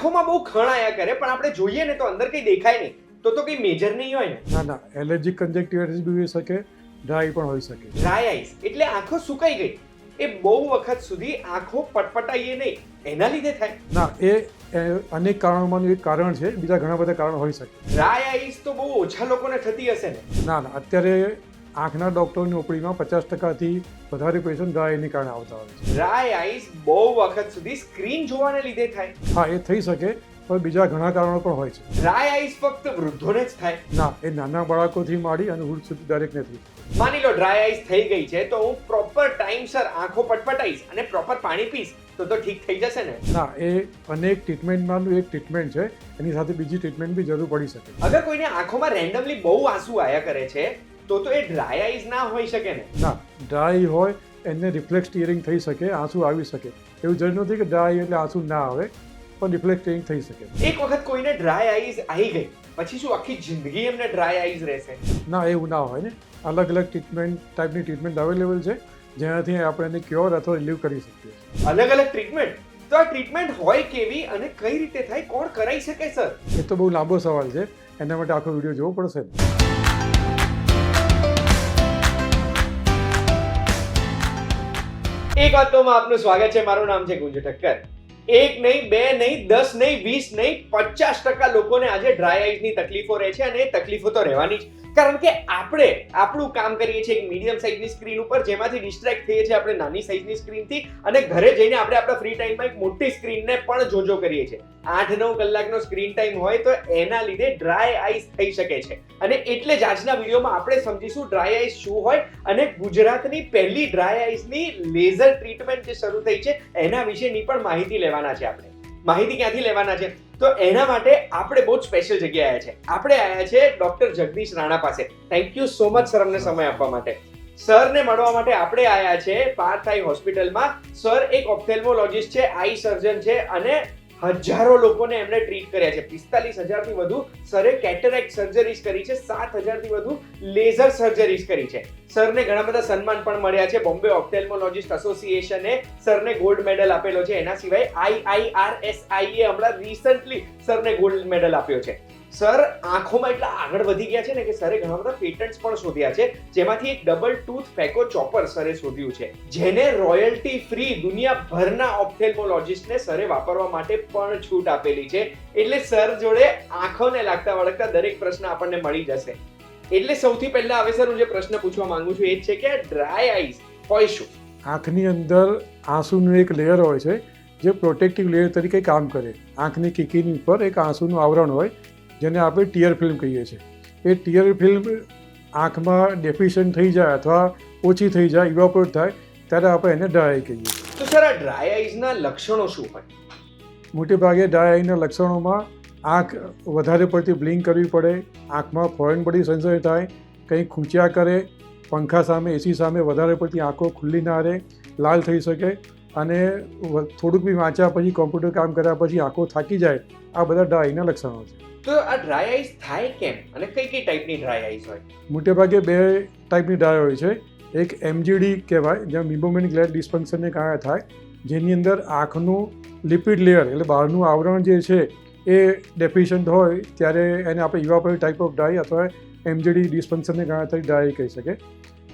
આંખોમાં બહુ ખણ આયા કરે પણ આપણે જોઈએ ને તો અંદર કંઈ દેખાય નહીં, તો કંઈ મેજર નહીં હોય ને. ના એલર્જીક કન્જક્ટિવાઇટિસ બી હોઈ શકે, ડ્રાય પણ હોઈ શકે. ડ્રાય આઈસ એટલે આંખો સુકાઈ ગઈ, એ બહુ વખત સુધી આંખો પટપટાઈએ નહીં, એના લીધે થાય. ના એ અનેક કારણોમાંનું એક કારણ છે, બીજા ઘણા બધા કારણો હોઈ શકે. ડ્રાય આઈસ તો બહુ ઓછા લોકોને થતી હશે ને. ના અત્યારે આંખના ડૉક્ટરની ઓપીડીમાં 50%થી વધારે પેશન્ટ ડ્રાયને કારણે આવતા હોય છે. ડ્રાય આઈસ બહુ વખત સુધી સ્ક્રીન જોવાને લીધે થાય. હા એ થઈ શકે, પણ બીજા ઘણા કારણો પણ હોય છે. ડ્રાય આઈસ ફક્ત વૃદ્ધોને જ થાય? ના એ નાના બાળકોથી માંડી અને વૃદ્ધ સુધી દરેકને થઈ. માની લો ડ્રાય આઈસ થઈ ગઈ છે તો હું પ્રોપર ટાઈમસર આંખો પટપટાઈશ અને પ્રોપર પાણી પીશ તો ઠીક થઈ જશે ને. ના એ અનેક ટ્રીટમેન્ટમાંનું એક ટ્રીટમેન્ટ છે, એની સાથે બીજી ટ્રીટમેન્ટ બી જરૂર પડી શકે. અગર કોઈને આંખોમાં રેન્ડમલી બહુ આંસુ આયા કરે છે તો એ ડ્રાય આઈસ ના હોઈ શકે ને. ના ડ્રાય હોય એને રિફ્લેક્સ ટીયરિંગ થઈ શકે, આંસુ આવી શકે. એવું જરૂર નથી કે ડ્રાય એટલે આંસુ ના આવે, પણ રિફ્લેક્સ ટીયરિંગ થઈ શકે. એક વખત કોઈને ડ્રાય આઈસ આવી ગઈ પછી શું આખી જિંદગી એમને ડ્રાય આઈસ રહેશે? ના એવું ના હોય ને. અલગ અલગ ટાઈપની ટ્રીટમેન્ટ અવેલેબલ છે, જેનાથી આપણે એને ક્યોર અથવા રિલીવ કરી શકીએ. અલગ અલગ ટ્રીટમેન્ટ? તો આ ટ્રીટમેન્ટ હોય કેવી અને કઈ રીતે થાય, કોણ કરાઈ શકે સર? એ તો બહુ લાંબો સવાલ છે, એના માટે આખો વિડીયો જોવો પડશે. એક વાતોમાં આપનું સ્વાગત છે. મારું નામ છે ગુંજ ઠક્કર. એક નહીં, બે નહીં, 10 નહીં, 20 નહીં, 50% લોકોને આજે ડ્રાય આઈસની તકલીફો રહે છે અને એ તકલીફો તો રહેવાની જ. કારણ કે આપણે આપણું કામ કરીએ છીએ એક મીડિયમ સાઇઝની સ્ક્રીન ઉપર, જેમાંથી ડિસ્ટ્રેક્ટ થઈએ છીએ આપણે નાની સાઇઝની સ્ક્રીનથી, અને ઘરે જઈને આપણે આપણા ફ્રી ટાઈમમાં એક મોટી સ્ક્રીનને પણ જોજો કરીએ છીએ. 8-9 કલાકનો સ્ક્રીન ટાઈમ હોય તો એના લીધે ડ્રાય આઈસ થઈ શકે છે. અને એટલે જ આજના વિડીયોમાં આપણે સમજીશું ડ્રાય આઈસ શું હોય અને ગુજરાતની પહેલી ડ્રાય આઈસની લેઝર ટ્રીટમેન્ટ જે શરૂ થઈ છે એના વિશેની પણ માહિતી લેવાના છે આપણે. માહિતી ક્યાંથી લેવાના છે? તો એના માટે આપણે બહુ જ સ્પેશિયલ જગ્યાએ આવ્યા છે. આપણે આવ્યા છે ડોક્ટર જગદીશ રાણા પાસે. Thank you so much sir અમને સમય આપવા માટે. સરને મળવા માટે આપણે આવ્યા છે પાર્થ આઈ હોસ્પિટલમાં. સર એક ઓપ્થેલ્મોલોજીસ્ટ છે, આઈ સર્જન છે અને હજારો લોકોને એમને ટ્રીટ કર્યા છે. 45,000 થી વધુ સરે કેટરેક્ટ સર્જરીઝ કરી છે, 7,000 થી વધુ લેઝર સર્જરીઝ કરી છે. સરને ઘણા બધા સન્માન પણ મળ્યા છે. બોમ્બે ઓપ્થેલ્મોલોજીસ્ટ એસોસિએશને સરને ગોલ્ડ મેડલ આપેલો છે. એના સિવાય IIRSI હમણાં રિસન્ટલી સરને ગોલ્ડ મેડલ આપ્યો છે. સર આંખોમાં એટલા આગળ વધી ગયા છે ને કે સરે ઘણા બધા પેટન્ટ્સ પણ શોધ્યા છે, જેમાંથી એક ડબલ ટૂથ ફેકો ચોપર સરે શોધ્યું છે, જેને રોયલ્ટી ફ્રી દુનિયાભરના ઓપ્થેલ્મોલોજીસ્ટને સરે વાપરવા માટે પણ છૂટ આપેલી છે. એટલે સર જોડે આંખોને લાગતા વળગતા દરેક પ્રશ્ન આપણને મળી જશે. એટલે સૌથી પહેલા હવે સર હું જે પ્રશ્ન પૂછવા માંગુ છું એ જ છે કે ડ્રાય આઈસ હોય શું? આંખની અંદર આંસુનું એક લેયર હોય છે જે પ્રોટેક્ટિવ લેયર તરીકે કામ કરે. આંખની કીકીની ઉપર એક આંસુનું આવરણ હોય જેને આપણે ટીયર ફિલ્મ કહીએ છીએ. એ ટીયર ફિલ્મ આંખમાં ડેફિશિયન્ટ થઈ જાય અથવા ઓછી થઈ જાય, ઇવાપોરેટ થાય, ત્યારે આપણે એને ડ્રાય આઈ કહીએ. તો સર આ ડ્રાય આઈસના લક્ષણો શું હોય? મોટે ભાગે ડ્રાય આઈના લક્ષણોમાં આંખ વધારે પડતી બ્લિંક કરવી પડે, આંખમાં ફોરેન બોડી સેન્સર થાય, કંઈ ખૂંચ્યા કરે, પંખા સામે, એસી સામે વધારે પડતી આંખો ખુલ્લી ના રહે, લાલ થઈ શકે, અને થોડુંક બી વાંચ્યા પછી, કોમ્પ્યુટર કામ કર્યા પછી આંખો થાકી જાય. આ બધા ડ્રાય આઈના લક્ષણો છે. તો આ ડ્રાય આઈસ થાય કેમ અને કઈ કઈ ટાઈપની ડ્રાય આઈસ હોય? મોટે ભાગે બે ટાઈપની ડ્રાય હોય છે. એક MGD કહેવાય, જ્યાં મિબોમેનિક ગ્લેન્ડ ડિસ્ફંક્શનને કારણે થાય, જેની અંદર આંખનું લિપિડ લેયર એટલે બહારનું આવરણ જે છે એ ડેફિશિયન્ટ હોય, ત્યારે એને આપણે ઇવાપોરેટ ટાઈપ ઓફ ડ્રાય અથવા MGD ડિસ્ફંક્શનને કારણે થઈ ડ્રાય કહી શકે.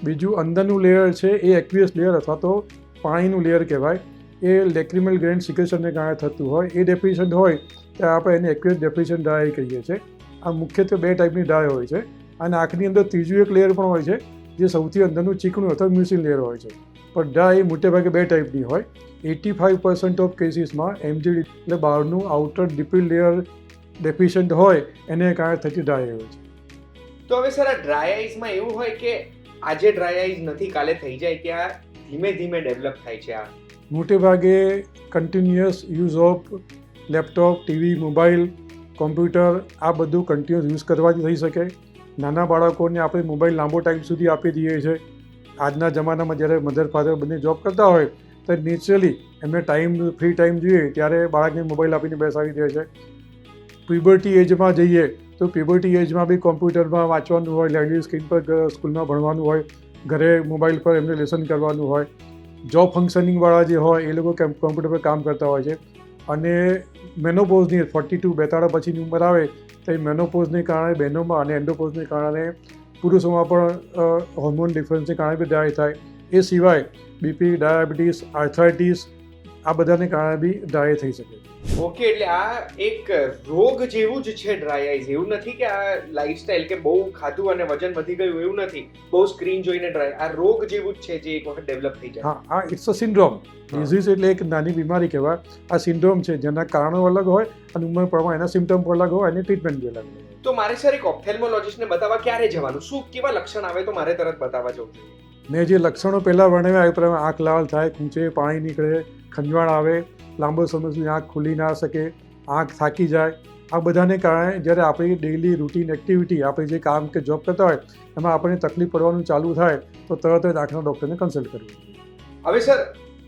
બીજું અંદરનું લેયર છે એ એક્વિયસ લેયર અથવા તો પાણીનું લેયર કહેવાય. એ લેક્રિમલ ગ્રેન્ડ સિક્રેશનને કારણે થતું હોય, એ ડેફિશિયન્ટ હોય ત્યારે આપણે એને એક્વિયસ ડેફિશિયન્ટ ડ્રાય કહીએ છીએ. આ મુખ્યત્વે બે ટાઈપની ડ્રાય હોય છે. અને આંખની અંદર ત્રીજું એક લેયર પણ હોય છે જે સૌથી અંદરનું ચીકણું અથવા મ્યુસિન લેયર હોય છે. પણ ડ્રાય મોટે ભાગે બે ટાઈપની હોય. 85% ઓફ કેસીસમાં MGD એટલે બહારનું આઉટર ડિપિડ લેયર ડેફિશિયન્ટ હોય એને કારણે થતી ડ્રાય હોય છે. તો હવે સર આ ડ્રાય આઈસમાં એવું હોય કે આજે ડ્રાય આઈસ નથી કાલે થઈ જાય, ત્યાં ધીમે ધીમે ડેવલપ થાય છે? આ મોટે ભાગે continuous use of laptop, TV, mobile, computer આ બધું કન્ટિન્યુઅસ યુઝ કરવાથી થઈ શકે. નાના બાળકોને આપણે મોબાઈલ લાંબો ટાઈમ સુધી આપી દઈએ છીએ. આજના જમાનામાં જ્યારે મધર ફાધર બંને જોબ કરતા હોય તો નેચરલી એમને ફ્રી ટાઈમ જોઈએ ત્યારે બાળકને મોબાઈલ આપીને બેસાડી દે છે. પ્યુબર્ટી એજમાં જઈએ તો પ્યુબર્ટી એજમાં બી કોમ્પ્યુટરમાં વાંચવાનું હોય, લેન્ડલી સ્ક્રીન પર સ્કૂલમાં ભણવાનું હોય, ઘરે મોબાઈલ પર એમને લેસન કરવાનું હોય. જોબ ફંક્શનિંગવાળા જે હોય એ લોકો કોમ્પ્યુટર પર કામ કરતા હોય છે. અને મેનોપોઝની 42 પછીની ઉંમર આવે તો એ મેનોપોઝને કારણે બહેનોમાં અને એન્ડોપોઝને કારણે પુરુષોમાં પણ હોર્મોન ડિફરન્સને કારણે બી ડ્રાય થાય. એ સિવાય બીપી, ડાયાબિટીસ, આર્થરાઇટિસ આ બધાને કારણે બી ડ્રાય થઈ શકે. ઓકે, એટલે આ એક રોગ જેવું જ છે ડ્રાય આઈઝ. એવું નથી કે આ લાઈફસ્ટાઈલ કે બહુ ખાધું અને વજન વધી ગયું એવું નથી, બહુ સ્ક્રીન જોઈને ડ્રાય. આ રોગ જેવું જ છે જે એક વખત ડેવલપ થઈ જાય. હા, આ ઇટ્સ અ સિન્ડ્રોમ. ડિઝીઝ એટલે એક નાની બીમારી કહેવાય. આ સિન્ડ્રોમ છે જેના કારણો અલગ હોય અને ઉંમર પ્રમાણે એના સિમ્ટમ પણ અલગ હોય અને ટ્રીટમેન્ટ બી અલગ હોય. તો મારે સર એક ઓપ્થેલ્મોલોજીસ્ટને બતાવવા ક્યારે જવાનું? શું કેવા લક્ષણ આવે તો મારે તરત બતાવવા જવું જોઈએ? મેં જે લક્ષણો પહેલાં વર્ણવ્યા એ પ્રમાણે આંખ લાલ થાય, ખૂંચે, પાણી નીકળે, ખંજવાળ આવે, લાંબો સમય સુધી આંખ ખુલી ના શકે, આંખ થાકી જાય, આ બધાને કારણે જ્યારે આપણી ડેઇલી રૂટીન એક્ટિવિટી આપણે જે કામ કે જોબ કરતા હોય એમાં આપણને તકલીફ પડવાનું ચાલુ થાય તો તરત જ આંખના ડૉક્ટરને કન્સલ્ટ કરવું. હવે સર,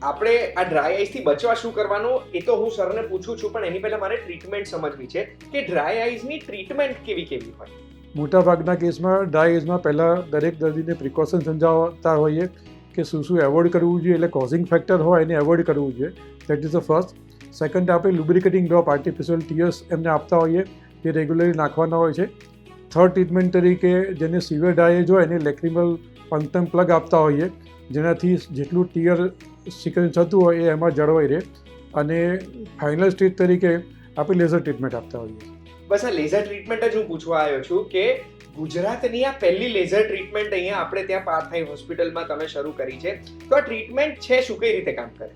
આપણે આ ડ્રાય આઈઝથી બચવા શું કરવાનું એ તો હું સરને પૂછું છું, પણ એની પહેલા મારે ટ્રીટમેન્ટ સમજવી છે કે ડ્રાય આઈઝની ટ્રીટમેન્ટ કેવી કેવી હોય. મોટાભાગના કેસમાં ડ્રાય એજમાં પહેલાં દરેક દર્દીને પ્રિકોશન સમજાવતા હોઈએ કે શું શું એવોઇડ કરવું જોઈએ, એટલે કોઝિંગ ફેક્ટર હોય એને એવોઇડ કરવું જોઈએ. That is the first. Second, આપણે લુબ્રિકેટિંગ ડ્રોપ, આર્ટિફિશિયલ ટીયર્સ એમને આપતા હોઈએ જે રેગ્યુલરલી નાખવાના હોય છે. થર્ડ ટ્રીટમેન્ટ તરીકે જેને સિવિયર ડ્રાય એજ હોય એને લેક્રિમલ પંક્ટમ પ્લગ આપતા હોઈએ જેનાથી જેટલું ટીયર સિકન થતું હોય એ એમાં જળવાઈ રહે. અને ફાઇનલ સ્ટેજ તરીકે આપણે લેઝર ટ્રીટમેન્ટ આપતા હોઈએ. બસ આ લેઝર ટ્રીટમેન્ટ જ હું પૂછવા આવ્યો છું કે ગુજરાતની આ પહેલી લેઝર ટ્રીટમેન્ટ અહીંયા આપણે ત્યાં પાર્થાઈ હોસ્પિટલમાં તમે શરૂ કરી છે, તો આ ટ્રીટમેન્ટ છે શું, કઈ રીતે કામ કરે?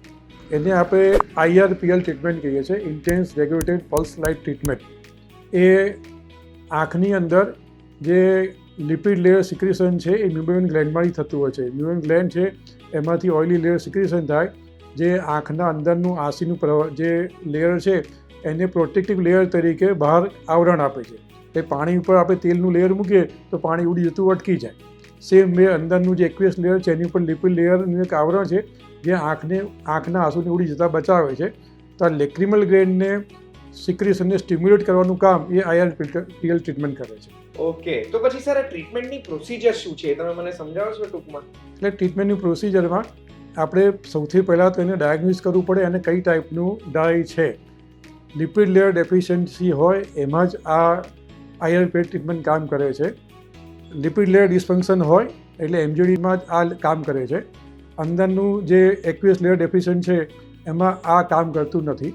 એને આપણે IRPL ટ્રીટમેન્ટ કહીએ છીએ, intense regulated pulse light treatment. એ આંખની અંદર જે લિપિડ લેયર સિક્રેશન છે એ મ્યુબેન ગ્લેન્ડમાંથી થતું હોય છે. મ્યુબેન ગ્લેન્ડ છે એમાંથી ઓઇલી લેયર સિક્રેશન થાય જે આંખના અંદરનું આંસીનું જે લેયર છે એને પ્રોટેક્ટિવ લેયર તરીકે બહાર આવરણ આપે છે. એ પાણી ઉપર આપણે તેલનું લેયર મૂકીએ તો પાણી ઉડી જતું અટકી જાય. સેમ વે અંદરનું જે એક્વિયસ લેયર છે એની ઉપર લિપિડ લેયરનું એક આવરણ છે જે આંખના આંસુને ઉડી જતાં બચાવે છે. તો આ લેક્રિમલ ગ્લેન્ડને સિક્રેશનને સ્ટિમ્યુલેટ કરવાનું કામ એ IRPL ટ્રીટમેન્ટ કરે છે. ઓકે, તો પછી સર આ ટ્રીટમેન્ટની પ્રોસિજર શું છે તમે મને સમજાવશો ટૂંકમાં? એટલે ટ્રીટમેન્ટની પ્રોસિજરમાં આપણે સૌથી પહેલાં તો એને ડાયગ્નોઝ કરવું પડે અને કઈ ટાઈપનું ડ્રાય છે. લિપિડ લેયર ડેફિશિયન્સી હોય એમાં જ આ IRPL ટ્રીટમેન્ટ કામ કરે છે. લિપિડ લેયર ડિસફંક્શન હોય એટલે MGDમાં જ આ કામ કરે છે. અંદરનું જે એક્વિયસ લેયર ડેફિશિયન્ટ છે એમાં આ કામ કરતું નથી.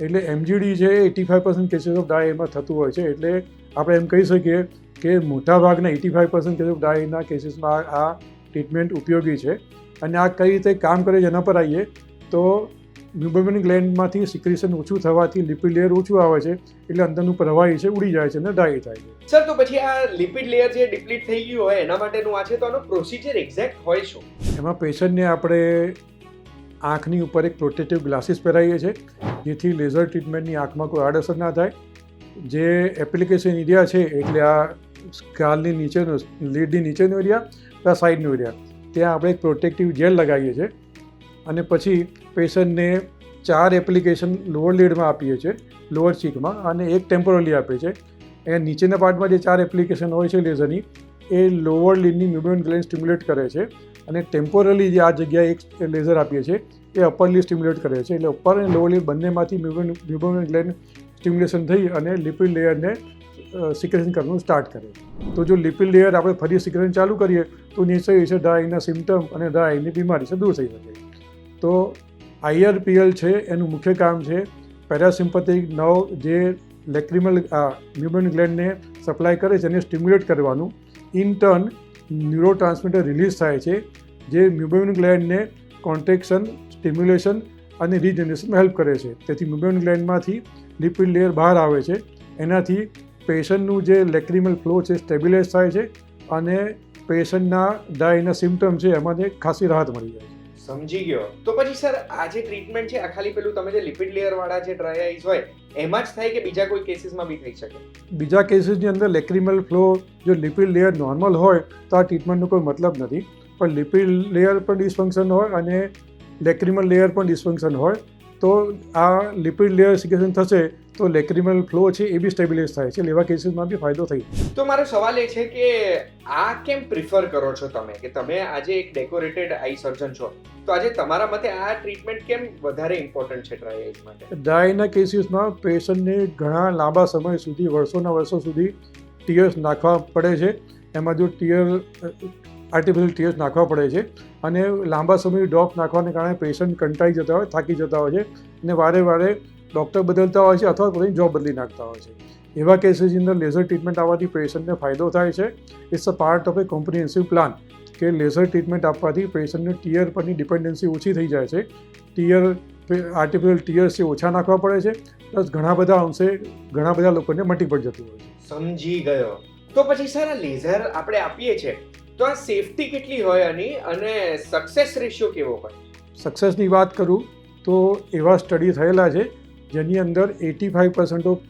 એટલે MGD છે 85% કેસીસ ઓફ ડ્રાય એમાં થતું હોય છે. એટલે આપણે એમ કહી શકીએ કે મોટાભાગના 85% કેસ ઓફ ડ્રાયના કેસીસમાં આ ટ્રીટમેન્ટ ઉપયોગી છે. અને આ કઈ રીતે કામ કરે છે એના પર આવીએ તો મ્યુબેન ગ્લેન્ડમાંથી સિક્રેશન ઓછું થવાથી લિપિડ લેયર ઓછું આવે છે એટલે અંદરનું પ્રવાહી છે ઉડી જાય છે અને ડ્રાય થાય છે. સર, તો પછી આ લિપિડ લેયર જે ડિપ્લીટ થઈ ગયું હોય એના માટેનું આ છે, તો આનો પ્રોસિજર એક્ઝેક્ટ હોય શું? એમાં પેશન્ટને આપણે આંખની ઉપર એક પ્રોટેક્ટિવ ગ્લાસીસ પહેરાવીએ છીએ જેથી લેઝર ટ્રીટમેન્ટની આંખમાં કોઈ આડઅસર ના થાય. જે એપ્લિકેશન એરિયા છે એટલે આ સ્કાલની નીચેનો લીડની નીચેનો એરિયા પ્લસ સાઈડનો એરિયા ત્યાં આપણે એક પ્રોટેક્ટિવ જેલ લગાવીએ છીએ અને પછી પેશન્ટને 4 એપ્લિકેશન લોઅર લીડમાં આપીએ છીએ, લોઅર ચીકમાં, અને એક ટેમ્પોરલી આપીએ છીએ. એ નીચેના પાર્ટમાં જે 4 એપ્લિકેશન હોય છે લેઝરની એ લોઅર લીડની મ્યુબેન ગ્લેન્ડ સ્ટિમ્યુલેટ કરે છે અને ટેમ્પોરલી જે આ જગ્યાએ એક લેઝર આપીએ છીએ એ અપર લીડ સ્ટિમ્યુલેટ કરે છે. એટલે અપર અને લોઅર લીડ બંનેમાંથી મ્યુબેન ગ્લેન્ડ સ્ટિમ્યુલેશન થઈ અને લિપિડ લેયરને સિક્રેશન કરવાનું સ્ટાર્ટ કરે. તો જો લિપિડ લેયર આપણે ફરી સિક્રેશન ચાલુ કરીએ તો નિશ્ચય છે ડ્રાય આઈના સિમ્ટમ અને ડ્રાય આઈની બીમારી છે દૂર થઈ શકે. તો IRPL છે એનું મુખ્ય કામ છે પેરાસિમ્પેથિક નર્વ જે લેક્રિમલ મ્યુબેન ગ્લેન્ડને સપ્લાય કરે છે એને સ્ટિમ્યુલેટ કરવાનું. In turn neuro transmitter release થાય છે જે મ્યુબેન ગ્લેન્ડને કોન્ટ્રેક્શન, સ્ટિમ્યુલેશન અને રીજનરેશનમાં હેલ્પ કરે છે. તેથી મ્યુબેન ગ્લેન્ડમાંથી લિપિડ લેયર બહાર આવે છે. એનાથી પેશન્ટનું જે લેક્રિમલ ફ્લો છે સ્ટેબિલાઇઝ થાય છે અને પેશન્ટના ડ્રાયના સિમ્ટમ છે એમાંથી ખાસી રાહત મળી જાય છે. સમજી ગયો. તો પછી સર આ જે ટ્રીટમેન્ટ છે આ ખાલી પેલું તમે જે લિપિડ લેયર વાળા જે ડ્રાય આઈઝ હોય એમાં જ થાય કે બીજા કોઈ કેસીસમાં બી થઈ શકે? બીજા કેસીસની અંદર લેક્રિમલ ફ્લો જો લિપિડ લેયર નોર્મલ હોય તો આ ટ્રીટમેન્ટનો કોઈ મતલબ નથી. પણ લિપિડ લેયર પણ ડિસફંક્શન હોય અને લેક્રિમલ લેયર પણ ડિસફંક્શન હોય તો આ લિપિડ લેયર સિક્રેશન થશે તો લેક્રિમલ ફ્લો છે એ બી સ્ટેબિલાઇઝ થાય છે, એટલે એવા કેસીસમાં બી ફાયદો થઈ. તો મારો સવાલ એ છે કે આ કેમ પ્રિફર કરો છો તમે, કે તમે આજે એક ડેકોરેટેડ આઈ સર્જન છો, તો આજે તમારા મતે આ ટ્રીટમેન્ટ કેમ વધારે ઇમ્પોર્ટન્ટ છે ડ્રાય આઈઝ માટે? ડ્રાય આઈના કેસીસમાં પેશન્ટને ઘણા લાંબા સમય સુધી, વર્ષોના વર્ષો સુધી ટીયર્સ નાખવા પડે છે. એમાં જો આર્ટિફિશિયલ ટીયર્સ નાખવા પડે છે અને લાંબા સમય ડ્રોપ નાખવાને કારણે પેશન્ટ કંટાળી જતા હોય, થાકી જતા હોય છે અને વારે વારે ડૉક્ટર બદલતા હોય છે અથવા પોતાની જોબ બદલી નાખતા હોય છે. એવા કેસીસની અંદર લેઝર ટ્રીટમેન્ટ આવવાથી પેશન્ટને ફાયદો થાય છે. It's a part of a comprehensive plan કે લેઝર ટ્રીટમેન્ટ આપવાથી પેશન્ટને ટીયર પરની ડિપેન્ડન્સી ઓછી થઈ જાય છે. આર્ટિફિશિયલ ટીયર્સ છે ઓછા નાખવા પડે છે, પ્લસ ઘણા બધા અંશે ઘણા બધા લોકોને મટી પણ જતું હોય છે. સમજી ગયો. તો પછી સર આ લેઝર આપણે આપીએ છીએ તો આ સેફટી કેટલી હોય આની અને સક્સેસ રેશિયો કેવો હોય? સક્સેસની વાત કરું તો એવા સ્ટડી થયેલા છે જેની અંદર 85% ઓફ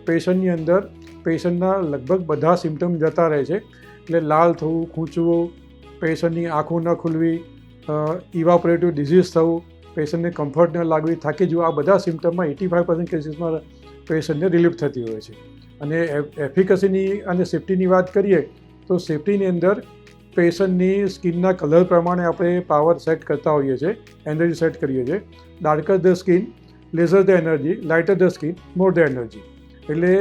પેશન્ટની અંદર પેશન્ટના લગભગ બધા સિમ્ટમ જતા રહે છે. એટલે લાલ થવું, ખૂંચવું, પેશન્ટની આંખો ન ખુલવી, ઇવાપોરેટિવ ડિઝીઝ થવું, પેશન્ટને કમ્ફર્ટ ન લાગવી, થાકી જવું, આ બધા સિમ્ટમમાં 85% કેસીસમાં પેશન્ટને રિલીફ થતી હોય છે. અને એફિકસીની અને સેફ્ટીની વાત કરીએ તો સેફ્ટીની અંદર પેશન્ટની સ્કિનના કલર પ્રમાણે આપણે પાવર સેટ કરતા હોઈએ છીએ, એનર્જી સેટ કરીએ છીએ. Darker the skin, lesser the energy, lighter the skin, more the energy. એટલે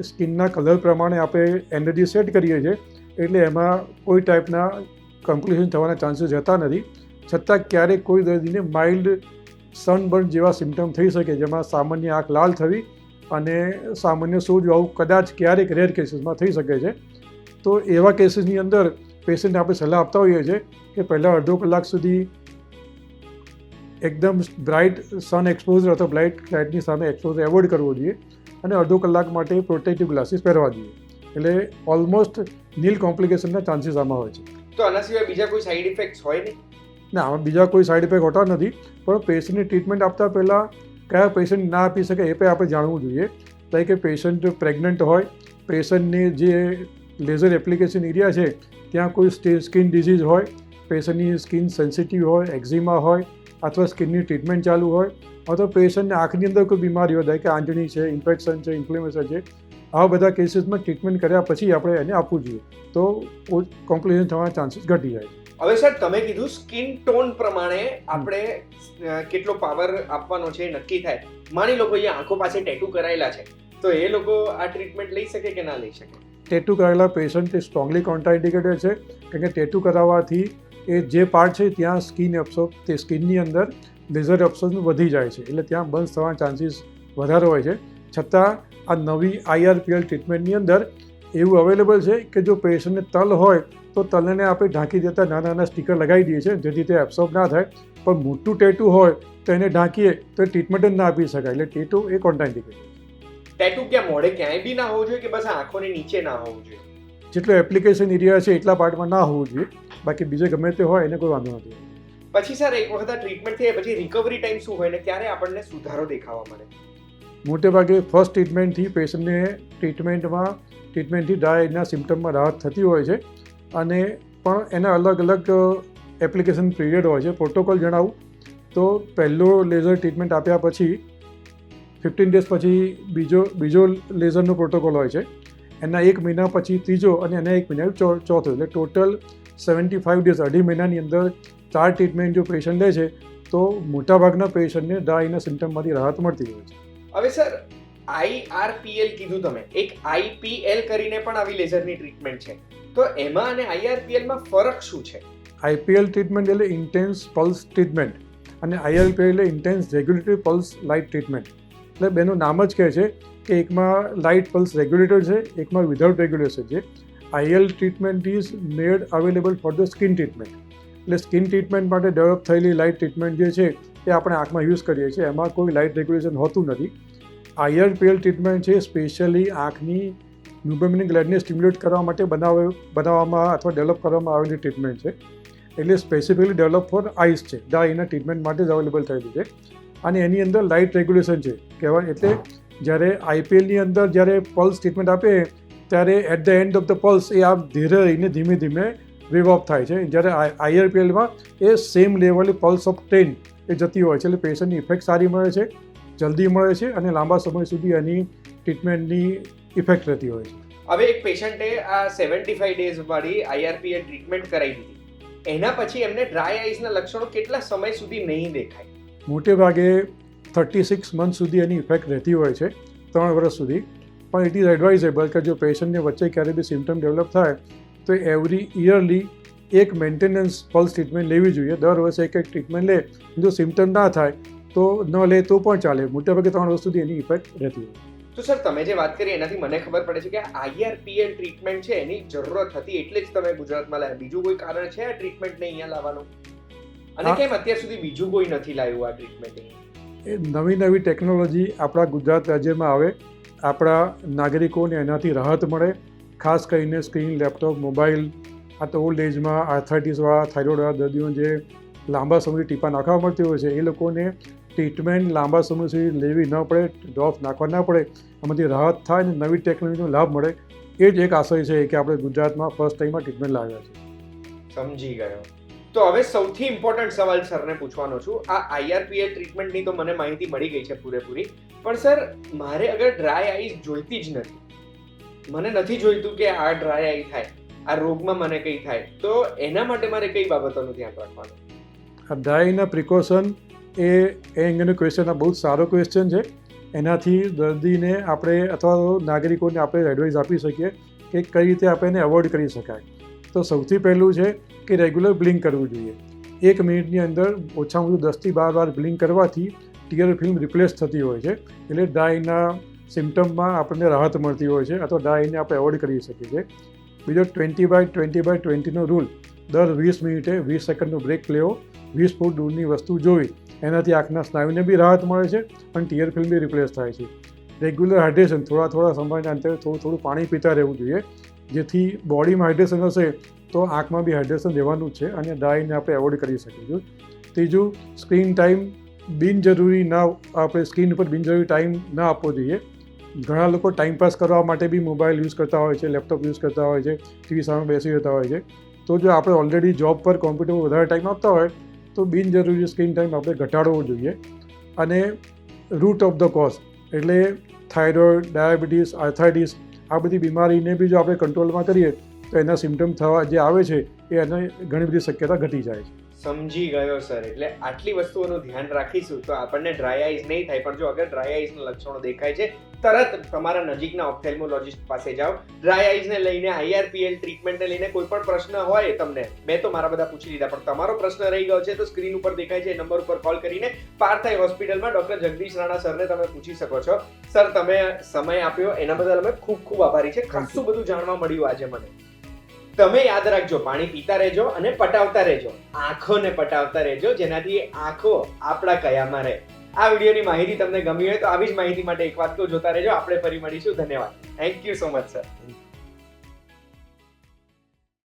સ્કિનના કલર પ્રમાણે આપણે એનર્જી સેટ કરીએ છીએ, એટલે એમાં કોઈ ટાઈપના કોમ્પ્લિકેશન થવાના ચાન્સીસ રહેતા નથી. છતાં ક્યારેક કોઈ દર્દીને માઇલ્ડ સનબર્ન જેવા સિમ્ટમ થઈ શકે, જેમાં સામાન્ય આંખ લાલ થવી અને સામાન્ય સોજો આવું કદાચ ક્યારેક રેર કેસીસમાં થઈ શકે છે. તો એવા કેસીસની અંદર પેશન્ટને આપણે સલાહ આપતા હોઈએ છીએ કે પહેલાં અડધો કલાક સુધી એકદમ બ્રાઇટ સન એક્સપોઝર અથવા બ્રાઇટ લાઇટની સામે એક્સપોઝર એવોઇડ કરવો જોઈએ અને અડધો કલાક માટે પ્રોટેક્ટિવ ગ્લાસીસ પહેરવા જોઈએ. એટલે ઓલમોસ્ટ નીલ કોમ્પ્લિકેશનના ચાન્સીસ આમાં હોય છે. તો આના સિવાય બીજા કોઈ સાઇડ ઇફેક્ટ્સ હોય નહીં? ના, આમાં બીજા કોઈ સાઇડ ઇફેક્ટ હોતા નથી, પણ પેશન્ટની ટ્રીટમેન્ટ આપતા પહેલાં કયા પેશન્ટ ના આપી શકે એ પણ આપણે જાણવું જોઈએ. લાઈક કે પેશન્ટ પ્રેગ્નન્ટ હોય, પેશન્ટને જે લેઝર એપ્લિકેશન એરિયા છે ત્યાં કોઈ સ્કિન ડિઝીઝ હોય, પેશન્ટની સ્કિન સેન્સિટિવ હોય, એક્ઝિમા હોય અથવા સ્કિનની ટ્રીટમેન્ટ ચાલુ હોય, અથવા પેશન્ટને આંખની અંદર કોઈ બીમારી હોય, કે આંજણી છે, ઇન્ફેક્શન છે, ઇન્ફ્લેમેશન છે, આવા બધા કેસીસમાં ટ્રીટમેન્ટ કર્યા પછી આપણે એને આપવું જોઈએ, તો કોમ્પ્લિકેશન થવાના ચાન્સીસ ઘટી જાય. હવે સર તમે કીધું સ્કિન ટોન પ્રમાણે આપણે કેટલો પાવર આપવાનો છે નક્કી થાય. માની લો કોઈ આંખો પાસે ટેટુ કરાયેલા છે, તો એ લોકો આ ટ્રીટમેન્ટ લઈ શકે કે ના લઈ શકે? ટેટુ કરાયેલા પેશન્ટ એ સ્ટ્રોંગલી કોન્ટ્રાઇન્ડિકેટેડ છે, કારણ કે ટેટુ કરાવવાથી એ જે પાર્ટ છે ત્યાં સ્કિન એબ્સોર્બ, તે સ્કિનની અંદર લેઝર એબ્સોર્બન વધી જાય છે, એટલે ત્યાં બંધ થવાના ચાન્સીસ વધારે હોય છે. છતાં આ નવી IRPL ટ્રીટમેન્ટની અંદર એવું અવેલેબલ છે કે જો પેશન્ટને તલ હોય તો તલને આપણે ઢાંકી દેતા નાના નાના સ્ટીકર લગાવી દઈએ છીએ, જેથી તે એબ્સોર્બ ના થાય. પણ મોટું ટેટુ હોય તો એને ઢાંકીએ તો ટ્રીટમેન્ટ જ ના આપી શકાય, એટલે ટેટુ એ કોન્ટ્રાઇન્ડિકેટેડ. ટેટુ ક્યાં મોઢે ક્યાંય બી ના હોવું જોઈએ કે બસ આંખોની નીચે ના હોવું જોઈએ? જેટલો એપ્લિકેશન એરિયા છે એટલા પાર્ટમાં ના હોવું જોઈએ, બાકી બીજે ગમે તે હોય એને કોઈ વાંધો નથી. પછી સર એક વખત આ ટ્રીટમેન્ટ થઈ પછી રિકવરી ટાઈમ શું હોય ને ક્યારે આપણને સુધારો દેખાવા મળે? મોટે ભાગે ફર્સ્ટ ટ્રીટમેન્ટથી પેશન્ટને ટ્રીટમેન્ટથી ડ્રાય આઈના સિમ્ટમમાં રાહત થતી હોય છે, અને પણ એના અલગ અલગ એપ્લિકેશન પીરિયડ હોય છે. પ્રોટોકોલ જણાવું તો પહેલો લેઝર ટ્રીટમેન્ટ આપ્યા પછી 15 ડેઝ પછી બીજો લેઝરનો પ્રોટોકોલ હોય છે, એના 1 મહિના પછી ત્રીજો અને એના 1 મહિના ચોથો, એટલે ટોટલ 75 ડેઝ, અઢી મહિનાની અંદર 4 ટ્રીટમેન્ટ જો પેશન્ટ લે છે તો મોટાભાગના પેશન્ટને ડ્રાય આઈના સિમ્ટમમાંથી રાહત મળતી હોય છે. હવે સર IRPL કીધું તમે, એક IPL કરીને પણ આવી લેઝરની ટ્રીટમેન્ટ છે, તો એમાં અને IRPL માં ફરક શું છે? IPL ટ્રીટમેન્ટ એટલે ઇન્ટેન્સ પલ્સ ટ્રીટમેન્ટ અને IRPL એટલે intense regulatory pulse light treatment. એટલે બેનું નામ જ કહે છે કે એકમાં લાઇટ પલ્સ રેગ્યુલેટર છે, એકમાં વિધાઉટ રેગ્યુલેશન છે. IL treatment is made available for the skin treatment. એટલે સ્કિન ટ્રીટમેન્ટ માટે ડેવલપ થયેલી લાઇટ ટ્રીટમેન્ટ જે છે એ આપણે આંખમાં યુઝ કરીએ છીએ, એમાં કોઈ લાઇટ રેગ્યુલેશન હોતું નથી. IRPL ટ્રીટમેન્ટ છે સ્પેશિયલી આંખની ન્યુબેમિનિક ગ્લેન્ડને સ્ટિમ્યુલેટ કરવા માટે બનાવવામાં અથવા ડેવલપ કરવામાં આવેલી ટ્રીટમેન્ટ છે. એટલે સ્પેસિફિકલી ડેવલપ ફોર આઈસ છે, ડ્રાય આઈના ટ્રીટમેન્ટ માટે જ અવેલેબલ થયેલી છે. અને એની અંદર લાઇટ રેગ્યુલેશન છે કહેવાય. એટલે જ્યારે IPLની અંદર જ્યારે પલ્સ ટ્રીટમેન્ટ આપે ત્યારે at the end of the pulse એ આપ ધીરે રહીને ધીમે ધીમે વેવ ઓફ થાય છે, જ્યારે IRPLમાં એ સેમ લેવલે પલ્સ ઓફ 10 એ જતી હોય છે. એટલે પેશન્ટની ઇફેક્ટ સારી મળે છે, જલ્દી મળે છે અને લાંબા સમય સુધી એની ટ્રીટમેન્ટની ઇફેક્ટ રહેતી હોય છે. હવે એક પેશન્ટે આ 75 ડેઝ વાળી IRPL ટ્રીટમેન્ટ કરાવી દીધી, એના પછી એમને ડ્રાય આઈઝના લક્ષણો કેટલા સમય સુધી નહીં દેખાય? મોટે ભાગે 36 મંથ સુધી એની ઇફેક્ટ રહેતી હોય છે, 3 વર્ષ સુધી. પણ ઇટ ઇઝ એડવાઇઝેબલ કે જો પેશન્ટને વચ્ચે ક્યારે બી સિમ્ટમ ડેવલપ થાય તો એવરી યરલી એક મેન્ટેનન્સ પલ્સ ટ્રીટમેન્ટ લેવી જોઈએ. દર વર્ષે એક ટ્રીટમેન્ટ લે, જો સિમ્ટમ ના થાય તો ન લે તો પણ ચાલે. મોટેભાગે 3 વર્ષ સુધી એની ઇફેક્ટ રહેતી હોય. તો સર તમે જે વાત કરી એનાથી મને ખબર પડે છે કે IRPL ટ્રીટમેન્ટ છે એની જરૂરત હતી એટલે જ તમે ગુજરાતમાં લાવ્યા. બીજું કોઈ કારણ છે આ ટ્રીટમેન્ટને અહીંયા લાવવાનું? અને કેમ અત્યાર સુધી બીજું કોઈ નથી લાવ્યું આ ટ્રીટમેન્ટ? એ નવી ટેકનોલોજી આપણા ગુજરાત રાજ્યમાં આવે, આપણા નાગરિકોને એનાથી રાહત મળે. ખાસ કરીને સ્ક્રીન, લેપટોપ, મોબાઈલ, આ તો ઓલ્ડ એજમાં આર્થરાઇટિસવાળા, થાઇરોઇડવાળા દર્દીઓ જે લાંબા સમયથી ટીપા નાખવા મળતી હોય છે, એ લોકોને ટ્રીટમેન્ટ લાંબા સમય સુધી લેવી ન પડે, ડ્રોપ નાખવા ના પડે, આમાંથી રાહત થાય અને નવી ટેકનોલોજીનો લાભ મળે. એ જ એક આશય છે કે આપણે ગુજરાતમાં ફર્સ્ટ ટાઈમમાં ટ્રીટમેન્ટ લાવ્યા છે. સમજી ગયો. તો હવે સૌથી ઇમ્પોર્ટન્ટ સવાલ સરને પૂછવાનો છું. આ IRPL ટ્રીટમેન્ટની તો મને માહિતી મળી ગઈ છે પૂરેપૂરી, પણ સર મારે અગર ડ્રાય આઈઝ જોઈતી જ નથી, મને નથી જોઈતું કે આ ડ્રાય આઈ થાય, આ રોગમાં મને કંઈ થાય, તો એના માટે મારે કઈ બાબતોનું ધ્યાન રાખવાનું? આ ડ્રાયના પ્રિકોશન એ અંગેનો ક્વેશ્ચન આ બહુ જ સારો ક્વેશ્ચન છે. એનાથી દર્દીને આપણે અથવા તો નાગરિકોને આપણે એડવાઇસ આપી શકીએ કે કઈ રીતે આપણે એને અવોઇડ કરી શકાય. તો સૌથી પહેલું છે કે રેગ્યુલર બ્લિંક કરવું જોઈએ. 1 મિનિટની અંદર ઓછામાં ઓછું 10 થી 12 વાર બ્લિંક કરવાથી ટીયર ફિલ્મ રિપ્લેસ થતી હોય છે, એટલે ડ્રાયના સિમ્ટમમાં આપણને રાહત મળતી હોય છે અથવા ડ્રાયને આપણે એવોઇડ કરી શકીએ છીએ. બીજો 20/20/20નો રૂલ, દર 20 મિનિટે 20 સેકન્ડનો બ્રેક લેવો, 20 ફૂટ દૂરની વસ્તુ જોવી, એનાથી આંખના સ્નાયુને બી રાહત મળે છે અને ટીયર ફિલ્મ બી રિપ્લેસ થાય છે. રેગ્યુલર હાઇડ્રેશન, થોડા સમયના અંતરે થોડું પાણી પીતા રહેવું જોઈએ, જેથી બોડીમાં હાઇડ્રેશન હશે તો આંખમાં બી હાઇડ્રેશન રહેવાનું જ છે અને ડ્રાયને આપણે એવોઇડ કરી શકીશું. ત્રીજું, સ્ક્રીન ટાઈમ બિનજરૂરી ના, આપણે સ્ક્રીન ઉપર બિનજરૂરી ટાઈમ ના આપવો જોઈએ. ઘણા લોકો ટાઈમપાસ કરવા માટે બી મોબાઈલ યુઝ કરતા હોય છે, લેપટોપ યુઝ કરતા હોય છે, ટીવી સામે બેસી રહેતા હોય છે. તો જો આપણે ઓલરેડી જોબ પર, કોમ્પ્યુટર પર વધારે ટાઈમ આપતા હોય તો બિનજરૂરી સ્ક્રીન ટાઈમ આપણે ઘટાડવો જોઈએ. અને રૂટ ઓફ ધ કોઝ એટલે થાઇરોઇડ, ડાયાબિટીસ, આર્થરાઇટિસ, આ બધી બીમારીને બી જો આપણે કંટ્રોલમાં કરીએ તો એના સિમ્ટમ થવા જે આવે છે એ એને ઘણી બધી શક્યતા ઘટી જાય છે. સમજી ગયો સર. એટલે આટલી વસ્તુઓનું ધ્યાન રાખીશું તો આપણને ડ્રાય આઈઝ નહીં થાય. પણ જો અગર ડ્રાય આઈઝના લક્ષણો દેખાય છે, તરત તમારા નજીકના ઓપ્થેલ્મોલોજિસ્ટ પાસે જાઓ. ડ્રાય આઈઝને લઈને, IRPL ટ્રીટમેન્ટને લઈને કોઈ પણ પ્રશ્ન હોય તમને, મેં તો મારા બધા પૂછી લીધા, પણ તમારો પ્રશ્ન રહી ગયો છે તો સ્ક્રીન ઉપર દેખાય છે એ નંબર ઉપર કોલ કરીને પાર્થાઈ હોસ્પિટલમાં ડોક્ટર જગદીશ રાણા સરને તમે પૂછી શકો છો. સર તમે સમય આપ્યો એના બદલ અમે ખૂબ ખૂબ આભારી છે. ખાસું બધું જાણવા મળ્યું આજે મને. તમે યાદ રાખજો, પાણી પીતા રહેજો અને પટાવતા રહેજો, આંખોને પટાવતા રહેજો, જેનાથી આંખો આપણા કયામાં રહે. આ વિડીયોની માહિતી તમને ગમી હોય તો આવી જ માહિતી માટે એક વાત તો જોતા રહેજો. આપણે ફરી મળીશું. ધન્યવાદ. Thank you so much sir.